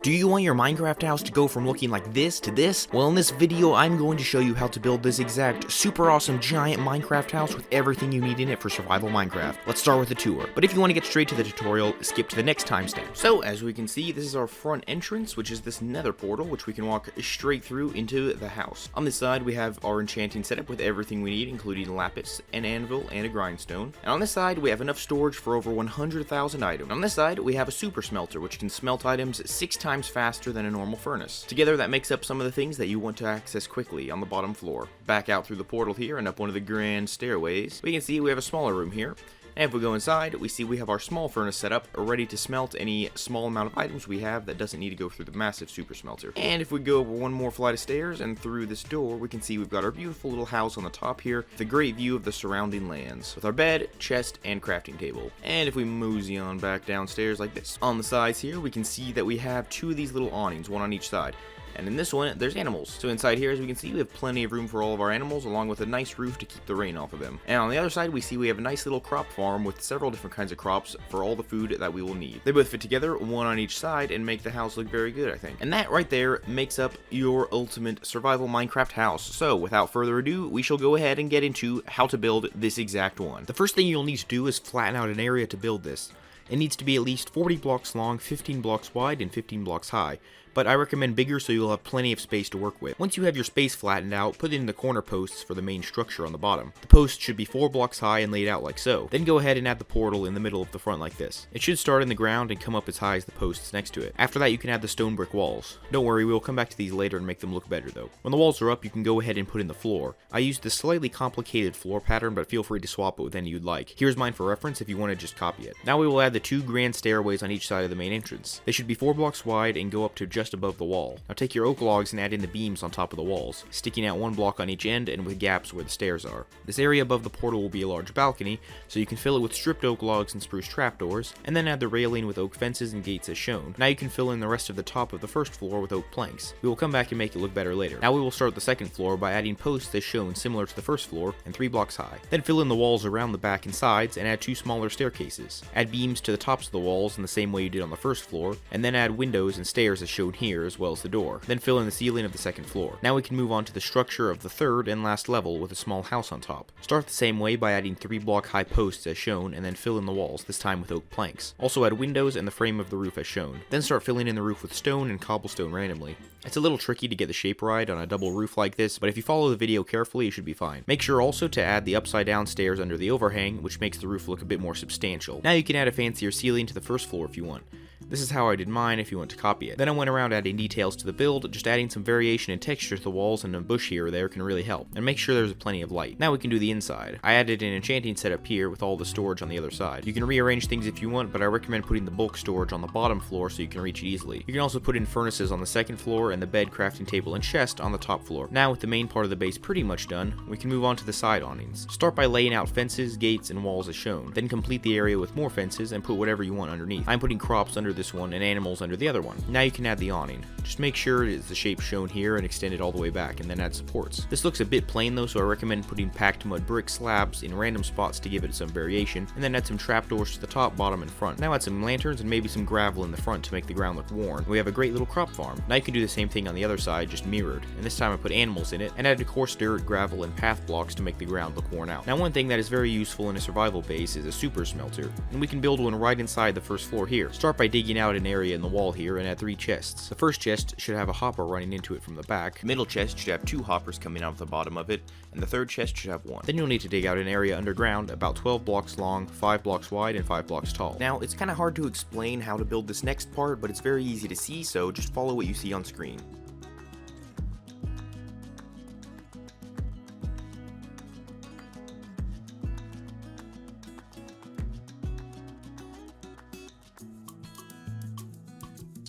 Do you want your Minecraft house to go from looking like this to this? Well, in this video, I'm going to show you how to build this exact super awesome giant Minecraft house with everything you need in it for survival Minecraft. Let's start with the tour. But if you want to get straight to the tutorial, skip to the next timestamp. So, as we can see, this is our front entrance, which is this nether portal, which we can walk straight through into the house. On this side, we have our enchanting setup with everything we need, including lapis, an anvil, and a grindstone. And on this side, we have enough storage for over 100,000 items. On this side, we have a super smelter, which can smelt items 6 times faster than a normal furnace. Together, that makes up some of the things that you want to access quickly on the bottom floor. Back out through the portal here and up one of the grand stairways, we can see we have a smaller room here. And if we go inside, we see we have our small furnace set up, ready to smelt any small amount of items we have that doesn't need to go through the massive super smelter. And if we go over one more flight of stairs and through this door, we can see we've got our beautiful little house on the top here, with a great view of the surrounding lands, with our bed, chest, and crafting table. And if we mosey on back downstairs like this, on the sides here, we can see that we have 2 of these little awnings, one on each side. And in this one, there's animals. So inside here, as we can see, we have plenty of room for all of our animals, along with a nice roof to keep the rain off of them. And on the other side, we see we have a nice little crop farm with several different kinds of crops for all the food that we will need. They both fit together, one on each side, and make the house look very good, I think. And that right there makes up your ultimate survival Minecraft house. So without further ado, we shall go ahead and get into how to build this exact one. The first thing you'll need to do is flatten out an area to build this. It needs to be at least 40 blocks long, 15 blocks wide, and 15 blocks high. But I recommend bigger so you'll have plenty of space to work with. Once you have your space flattened out, put it in the corner posts for the main structure on the bottom. The posts should be 4 blocks high and laid out like so. Then go ahead and add the portal in the middle of the front like this. It should start in the ground and come up as high as the posts next to it. After that, you can add the stone brick walls. Don't worry, we'll come back to these later and make them look better though. When the walls are up, you can go ahead and put in the floor. I used this slightly complicated floor pattern, but feel free to swap it with any you'd like. Here's mine for reference if you want to just copy it. Now we will add the 2 grand stairways on each side of the main entrance. They should be 4 blocks wide and go up to just above the wall. Now take your oak logs and add in the beams on top of the walls, sticking out 1 block on each end and with gaps where the stairs are. This area above the portal will be a large balcony, so you can fill it with stripped oak logs and spruce trapdoors, and then add the railing with oak fences and gates as shown. Now you can fill in the rest of the top of the first floor with oak planks. We will come back and make it look better later. Now we will start the second floor by adding posts as shown similar to the first floor and 3 blocks high. Then fill in the walls around the back and sides and add 2 smaller staircases. Add beams to the tops of the walls in the same way you did on the first floor, and then add windows and stairs as shown here as well as the door. Then fill in the ceiling of the second floor. Now we can move on to the structure of the third and last level with a small house on top. Start the same way by adding 3 block high posts as shown and then fill in the walls, this time with oak planks. Also add windows and the frame of the roof as shown. Then start filling in the roof with stone and cobblestone randomly. It's a little tricky to get the shape right on a double roof like this, but if you follow the video carefully, you should be fine. Make sure also to add the upside down stairs under the overhang, which makes the roof look a bit more substantial. Now you can add a fancier ceiling to the first floor if you want. This is how I did mine if you want to copy it. Then I went around adding details to the build, just adding some variation and texture to the walls and a bush here or there can really help. And make sure there's plenty of light. Now we can do the inside. I added an enchanting setup here with all the storage on the other side. You can rearrange things if you want, but I recommend putting the bulk storage on the bottom floor so you can reach it easily. You can also put in furnaces on the second floor and the bed, crafting table, and chest on the top floor. Now with the main part of the base pretty much done, we can move on to the side awnings. Start by laying out fences, gates, and walls as shown. Then complete the area with more fences and put whatever you want underneath. I'm putting crops under this one and animals under the other one. Now you can add the awning. Just make sure it is the shape shown here and extend it all the way back, and then add supports. This looks a bit plain though, so I recommend putting packed mud brick slabs in random spots to give it some variation, and then add some trapdoors to the top, bottom, and front. Now add some lanterns and maybe some gravel in the front to make the ground look worn. We have a great little crop farm. Now you can do the same thing on the other side, just mirrored, and this time I put animals in it, and added coarse dirt, gravel, and path blocks to make the ground look worn out. Now one thing that is very useful in a survival base is a super smelter, and we can build one right inside the first floor here. Start by digging out an area in the wall here and add 3 chests. The first chest should have a hopper running into it from the back. The middle chest should have 2 hoppers coming out of the bottom of it, and the third chest should have 1. Then you'll need to dig out an area underground about 12 blocks long, 5 blocks wide, and 5 blocks tall. Now it's kind of hard to explain how to build this next part, but it's very easy to see, so just follow what you see on screen.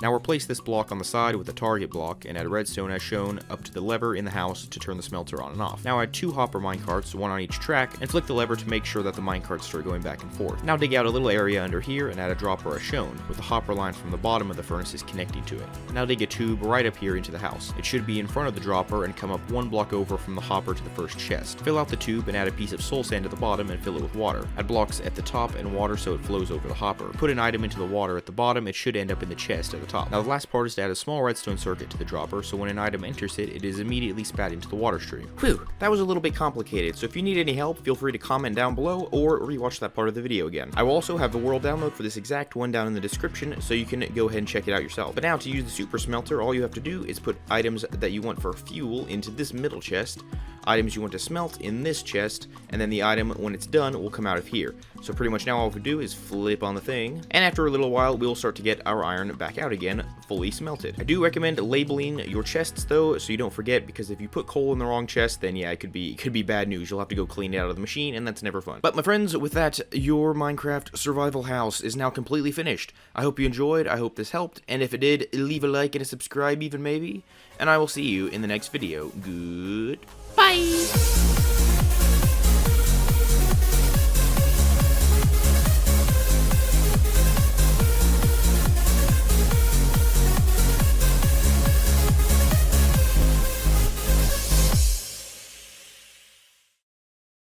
Now replace this block on the side with a target block and add redstone as shown up to the lever in the house to turn the smelter on and off. Now add 2 hopper minecarts, 1 on each track, and flick the lever to make sure that the minecarts start going back and forth. Now dig out a little area under here and add a dropper as shown, with the hopper line from the bottom of the furnaces connecting to it. Now dig a tube right up here into the house. It should be in front of the dropper and come up 1 block over from the hopper to the first chest. Fill out the tube and add a piece of soul sand at the bottom and fill it with water. Add blocks at the top and water so it flows over the hopper. Put an item into the water at the bottom, it should end up in the chest at the top. top. Now the last part is to add a small redstone circuit to the dropper, so when an item enters it, it is immediately spat into the water stream. Whew, that was a little bit complicated, so if you need any help, feel free to comment down below or rewatch that part of the video again. I will also have the world download for this exact one down in the description, so you can go ahead and check it out yourself. But now to use the super smelter, all you have to do is put items that you want for fuel into this middle chest, items you want to smelt in this chest, and then the item, when it's done, will come out of here. So pretty much now all we do is flip on the thing, and after a little while, we'll start to get our iron back out again, fully smelted. I do recommend labeling your chests though, so you don't forget, because if you put coal in the wrong chest, then yeah, it could be bad news. You'll have to go clean it out of the machine, and that's never fun. But my friends, with that, your Minecraft survival house is now completely finished. I hope you enjoyed, I hope this helped, and if it did, leave a like and a subscribe even maybe, and I will see you in the next video. Goodbye!